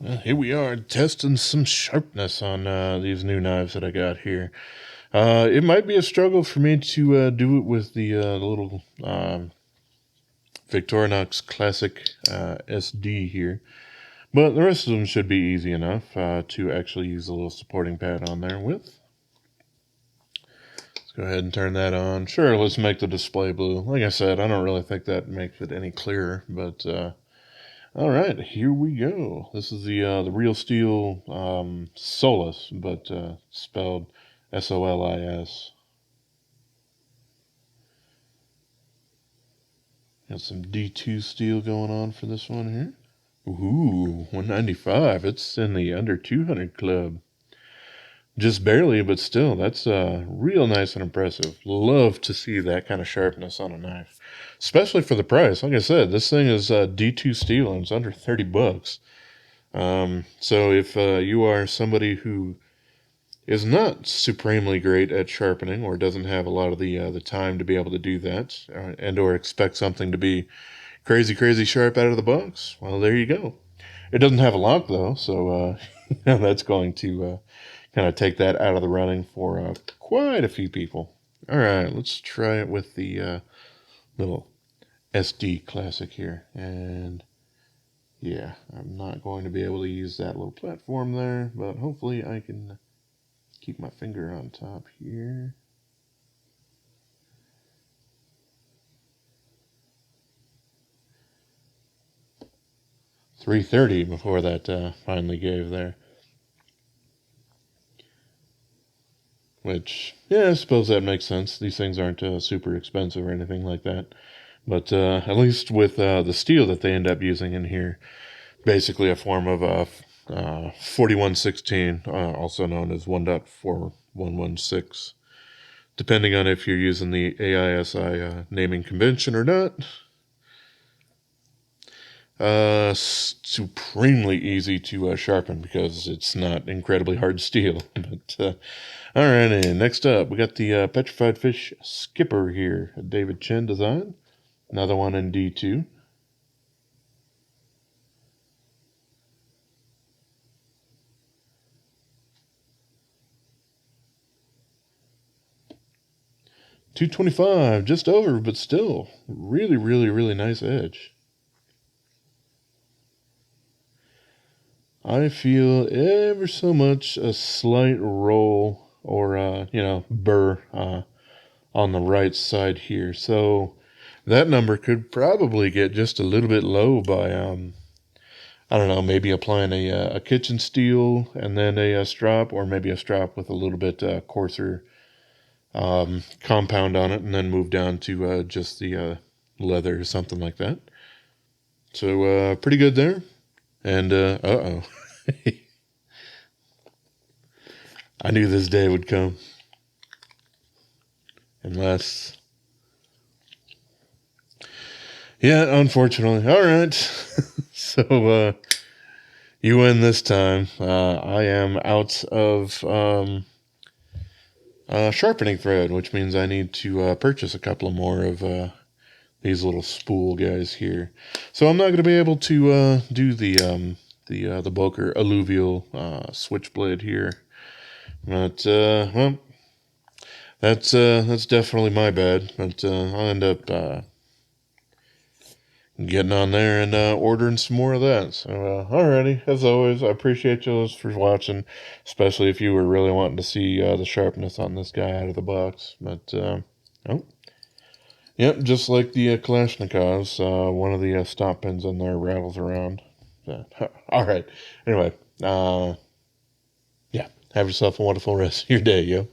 Here we are testing some sharpness on these new knives that I got here. It might be a struggle for me to do it with the little Victorinox Classic SD here, but the rest of them should be easy enough to actually use a little supporting pad on there with. Let's go ahead and turn that on. Sure, let's make the display blue. Like I said, I don't really think that makes it any clearer, but all right, here we go. This is the Real Steel Solis, but spelled Solis. Got some D2 steel going on for this one here. Ooh, 195. It's in the under 200 club. Just barely, but still, that's real nice and impressive. Love to see that kind of sharpness on a knife, especially for the price. Like I said, this thing is D2 steel and it's under 30 bucks. So if you are somebody who is not supremely great at sharpening or doesn't have a lot of the time to be able to do that, and or expect something to be crazy sharp out of the box, well, there you go. It doesn't have a lock though, so that's going to kind of take that out of the running for quite a few people. All right, let's try it with the little SD Classic here. And yeah, I'm not going to be able to use that little platform there, but hopefully I can keep my finger on top here. $330 before that finally gave there. Which, yeah, I suppose that makes sense. These things aren't super expensive or anything like that. But at least with the steel that they end up using in here, basically a form of 4116, also known as 1.4116, depending on if you're using the AISI naming convention or not. Supremely easy to sharpen because it's not incredibly hard steel. But all right, and next up we got the Petrified Fish Skipper here, a David Chen design. Another one in D2. $225, just over, but still really nice edge. I feel ever so much a slight roll or burr on the right side here. So that number could probably get just a little bit low by I don't know, maybe applying a kitchen steel and then a strop, or maybe a strop with a little bit coarser compound on it, and then move down to just the leather or something like that. So pretty good there. And uh-oh. I knew this day would come. Unless... Yeah, unfortunately. All right. So you win this time. I am out of sharpening thread, which means I need to purchase a couple of more of these little spool guys here. So I'm not going to be able to do the Boker Aluvial switchblade here. But well, that's definitely my bad. But I'll end up getting on there and ordering some more of that. So alrighty, as always, I appreciate you for watching, especially if you were really wanting to see the sharpness on this guy out of the box. But oh, yep, just like the Kalashnikovs, one of the stop pins in there rattles around. All right. Anyway, yeah, have yourself a wonderful rest of your day, yo.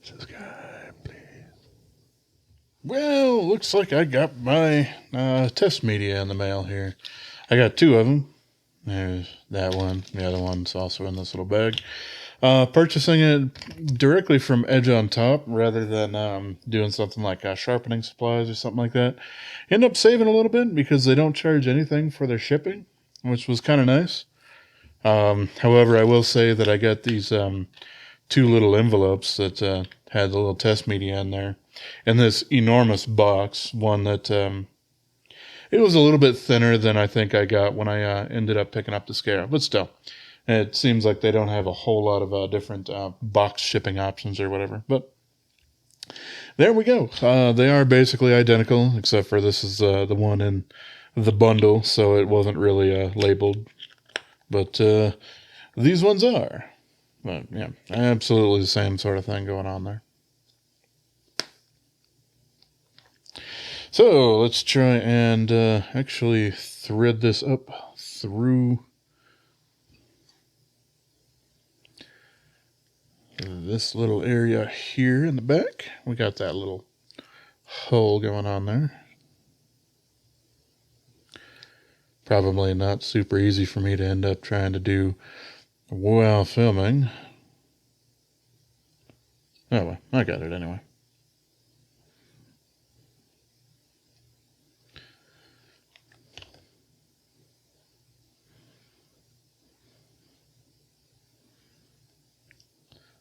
Subscribe, please. Well, looks like I got my test media in the mail here. I got two of them. There's that one. The other one's also in this little bag. Purchasing it directly from Edge on Top rather than doing something like sharpening supplies or something like that. End up saving a little bit because they don't charge anything for their shipping, which was kind of nice. However, I will say that I got these two little envelopes that had the little test media in there, and this enormous box, one that It was a little bit thinner than I think I got when I ended up picking up the scale, but still. It seems like they don't have a whole lot of different box shipping options or whatever. But there we go. They are basically identical, except for this is the one in the bundle, so it wasn't really labeled. But these ones are. But yeah, absolutely the same sort of thing going on there. So let's try and actually thread this up through this little area here in the back. We got that little hole going on there. Probably not super easy for me to end up trying to do while filming. Oh well, I got it anyway.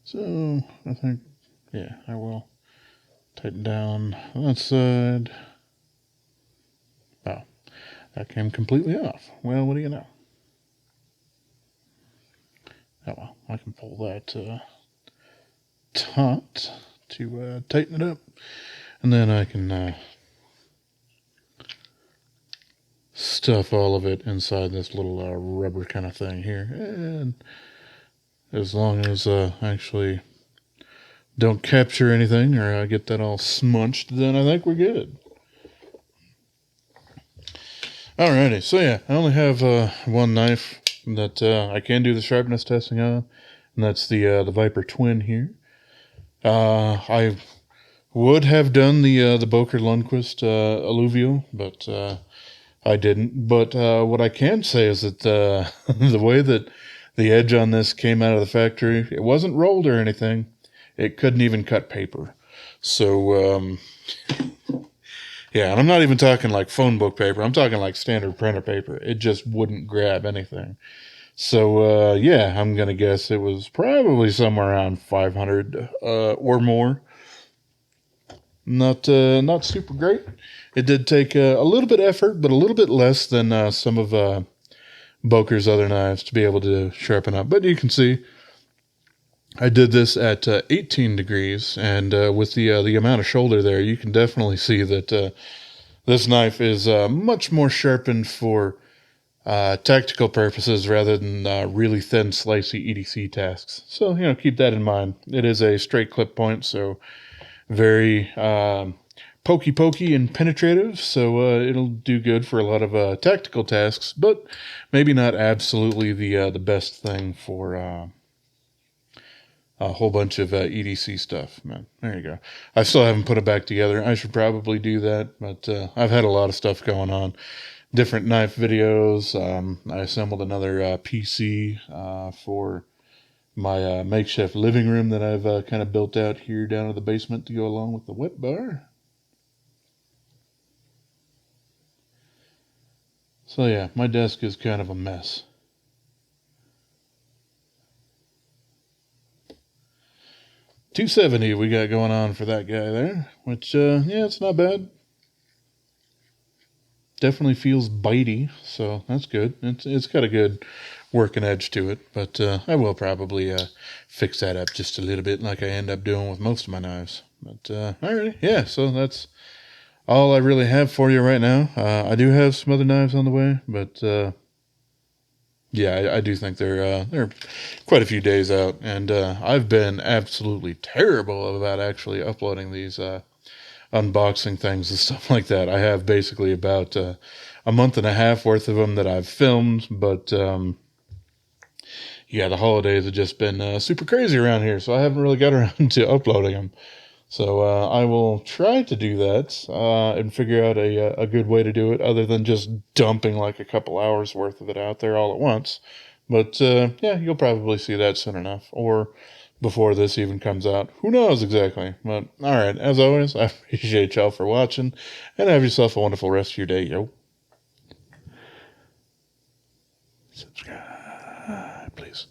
So, I think, yeah, I will tighten down that side. Oh, that came completely off. Well, what do you know? Oh well, I can pull that taut to tighten it up. And then I can stuff all of it inside this little rubber kind of thing here. And as long as actually don't capture anything or I get that all smunched, then I think we're good. Alrighty, so yeah, I only have one knife that I can do the sharpness testing on, and that's the Viper Twin here. I would have done the Boker Aluvial, but I didn't. But what I can say is that the way that the edge on this came out of the factory, it wasn't rolled or anything. It couldn't even cut paper. So, yeah, and I'm not even talking like phone book paper. I'm talking like standard printer paper. It just wouldn't grab anything. So, yeah, I'm going to guess it was probably somewhere around 500 or more. Not super great. It did take a little bit of effort, but a little bit less than some of Boker's other knives to be able to sharpen up. But you can see I did this at 18 degrees, and with the amount of shoulder there, you can definitely see that this knife is much more sharpened for tactical purposes rather than really thin, slicey EDC tasks. So, keep that in mind. It is a straight clip point, so very pokey and penetrative, so it'll do good for a lot of tactical tasks, but maybe not absolutely the best thing for a whole bunch of EDC stuff. Man, there you go. I still haven't put it back together. I should probably do that, but I've had a lot of stuff going on. Different knife videos. I assembled another PC for my makeshift living room that I've kind of built out here down in the basement to go along with the wet bar. So yeah, my desk is kind of a mess. $270 we got going on for that guy there, which yeah, it's not bad. Definitely feels bitey, so that's good. It's got a good working edge to it, but I will probably fix that up just a little bit, like I end up doing with most of my knives. But alright, yeah. So that's all I really have for you right now. I do have some other knives on the way, but yeah, I do think they're quite a few days out, and I've been absolutely terrible about actually uploading these unboxing things and stuff like that. I have basically about a month and a half worth of them that I've filmed, but yeah, the holidays have just been super crazy around here, so I haven't really got around to uploading them. So I will try to do that and figure out a good way to do it other than just dumping like a couple hours worth of it out there all at once. But yeah, you'll probably see that soon enough, or before this even comes out. Who knows exactly? But all right, as always, I appreciate y'all for watching, and have yourself a wonderful rest of your day, yo. Subscribe, please.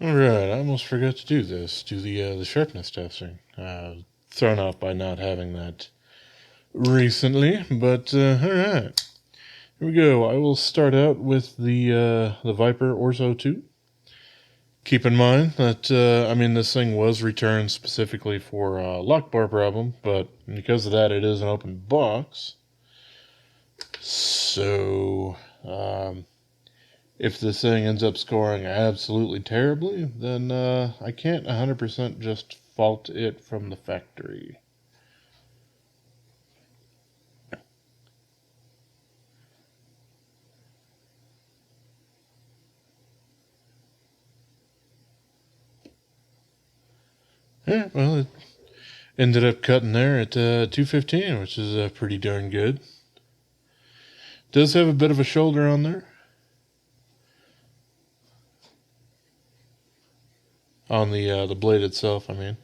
All right, I almost forgot to do this. Do the sharpness testing. Thrown off by not having that recently, but alright. Here we go. I will start out with the Viper Orso 2. Keep in mind that, this thing was returned specifically for a lock bar problem, but because of that, it is an open box. So, if this thing ends up scoring absolutely terribly, then I can't 100% just fault it from the factory. Yeah, well, it ended up cutting there at 215, which is pretty darn good. Does have a bit of a shoulder on there. On the blade itself, I mean.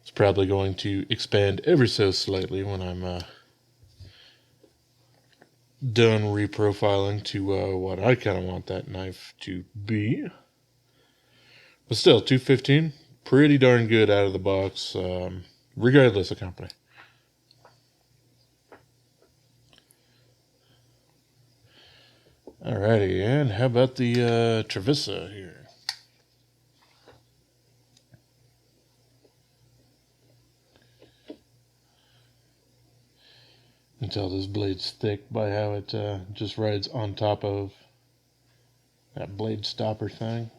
It's probably going to expand ever so slightly when I'm done reprofiling to what I kind of want that knife to be. But still, 215, pretty darn good out of the box, regardless of company. Alrighty, and how about the Trivisa here? You can tell this blade's thick by how it just rides on top of that blade stopper thing.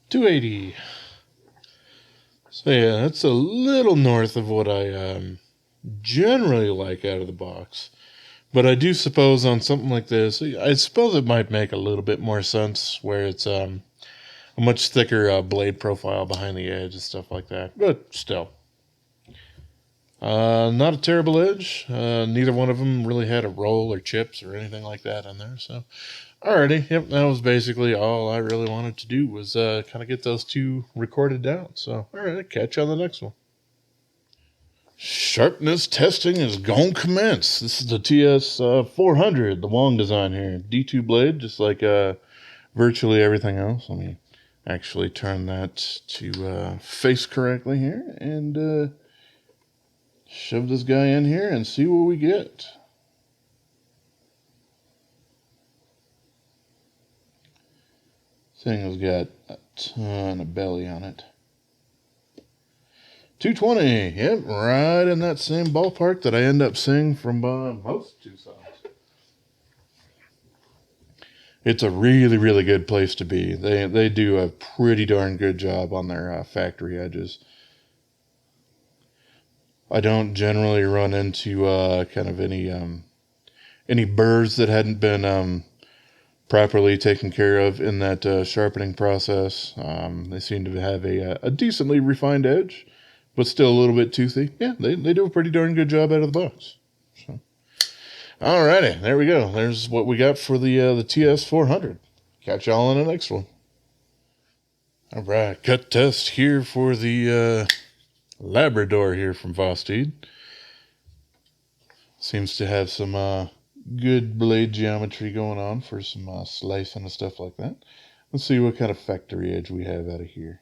$280. So yeah, that's a little north of what I generally like out of the box. But I do suppose on something like this, I suppose it might make a little bit more sense where it's a much thicker blade profile behind the edge and stuff like that. But still. Not a terrible edge. Neither one of them really had a roll or chips or anything like that on there. So, alrighty. Yep, that was basically all I really wanted to do was kind of get those two recorded down. So, alright, catch you on the next one. Sharpness testing is going to commence. This is the TS400, the long design here. D2 blade, just like virtually everything else. Let me actually turn that to face correctly here and shove this guy in here and see what we get. This thing has got a ton of belly on it. 220, yep, right in that same ballpark that I end up seeing from most TwoSuns. It's a really, really good place to be. They do a pretty darn good job on their factory edges. I don't generally run into kind of any burrs that hadn't been properly taken care of in that sharpening process. They seem to have a decently refined edge, but still a little bit toothy. Yeah, they do a pretty darn good job out of the box. So, alrighty, there we go. There's what we got for the TS400. Catch y'all in the next one. Alright, cut test here for the Labrador here from Vosteed. Seems to have some good blade geometry going on for some slicing and stuff like that. Let's see what kind of factory edge we have out of here.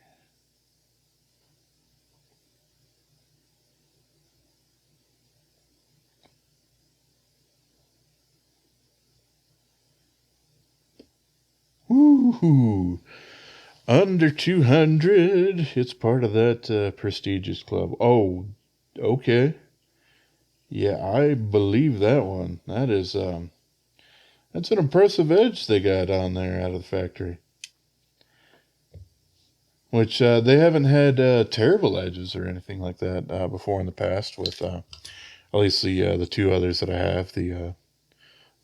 Woohoo! Under 200. It's part of that prestigious club. Oh, okay. Yeah, I believe that one. That is, that's an impressive edge they got on there out of the factory. Which they haven't had terrible edges or anything like that before in the past with at least the two others that I have, the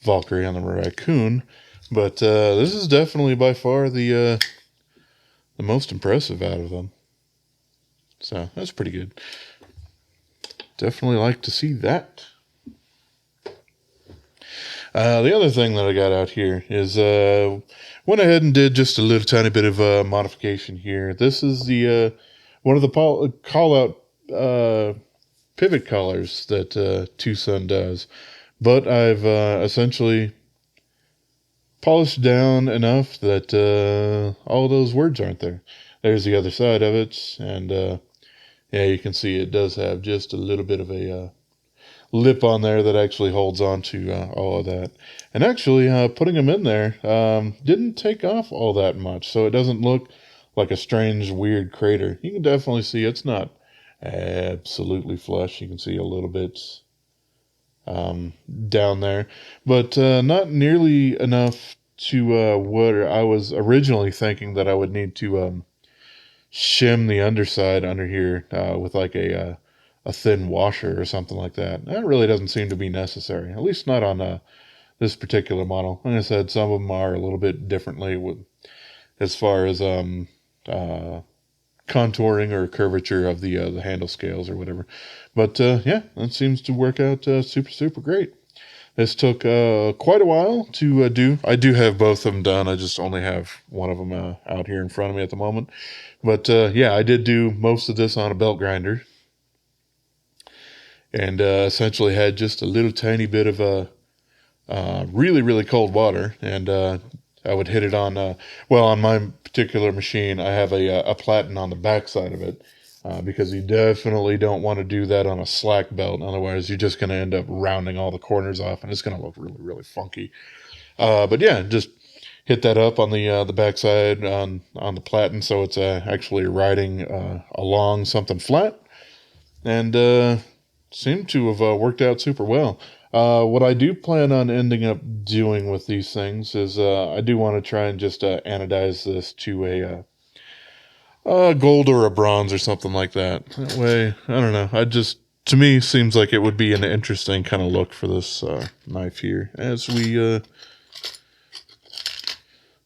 Valkyrie and the Raccoon. But this is definitely by far the most impressive out of them. So that's pretty good. Definitely like to see that. The other thing that I got out here is went ahead and did just a little tiny bit of modification here. This is the one of the call out pivot collars that TwoSun does, but I've essentially polished down enough that all those words aren't there. There's the other side of it, and yeah, you can see it does have just a little bit of a lip on there that actually holds on to all of that. And actually, putting them in there didn't take off all that much, so it doesn't look like a strange, weird crater. You can definitely see it's not absolutely flush. You can see a little bit down there, but not nearly enough to what I was originally thinking that I would need to shim the underside under here with like a thin washer or something like that. That really doesn't seem to be necessary, at least not on this particular model. Like I said, some of them are a little bit differently as far as contouring or curvature of the handle scales or whatever. But yeah, that seems to work out super great. This took quite a while to do. I do have both of them done. I just only have one of them out here in front of me at the moment. But yeah, I did do most of this on a belt grinder. And essentially had just a little tiny bit of really cold water. And I would hit it on, well, on my particular machine, I have a platen on the backside of it. Because you definitely don't want to do that on a slack belt. Otherwise, you're just going to end up rounding all the corners off, and it's going to look really funky. But yeah, just hit that up on the backside on the platen, so it's actually riding along something flat, and seemed to have worked out super well. What I do plan on ending up doing with these things is I do want to try and just anodize this to a gold or a bronze or something like that. That way, I don't know. To me, seems like it would be an interesting kind of look for this knife here. As we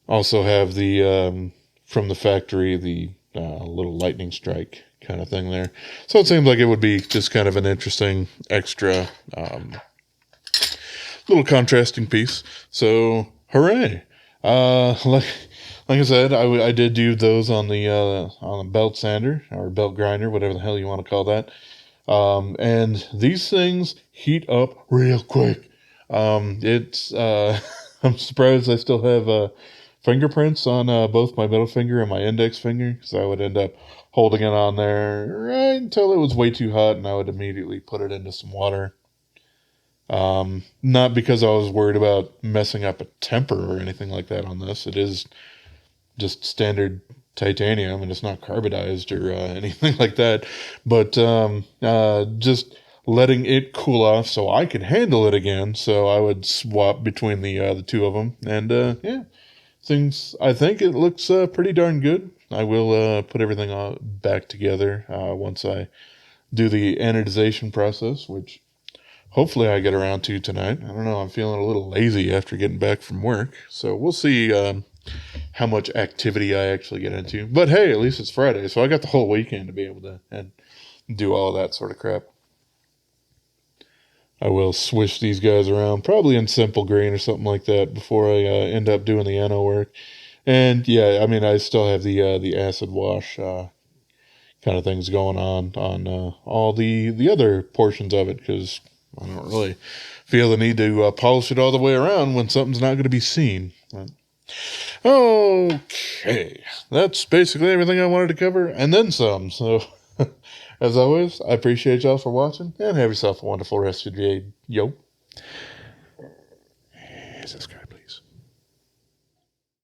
also have the, from the factory, the little lightning strike kind of thing there. So it seems like it would be just kind of an interesting extra little contrasting piece. So, hooray! Like I said, I did do those on the belt sander or belt grinder, whatever the hell you want to call that. And these things heat up real quick. It's I'm surprised I still have fingerprints on both my middle finger and my index finger, because I would end up holding it on there right until it was way too hot, and I would immediately put it into some water. Not because I was worried about messing up a temper or anything like that on this. It is just standard titanium, and it's not carbidized or anything like that. But just letting it cool off so I could handle it again. So I would swap between the two of them, and yeah, I think it looks pretty darn good. I will put everything back together once I do the anodization process, which hopefully I get around to tonight. I don't know. I'm feeling a little lazy after getting back from work. So we'll see how much activity I actually get into. But hey, at least it's Friday, so I got the whole weekend to be able to and do all that sort of crap. I will swish these guys around, probably in simple green or something like that, before I end up doing the ano work. And yeah, I mean, I still have the acid wash kind of things going on all the other portions of it, because I don't really feel the need to polish it all the way around when something's not going to be seen. But, okay, that's basically everything I wanted to cover, and then some. So, as always, I appreciate y'all for watching, and have yourself a wonderful rest of your day. Yo. Jesus Christ.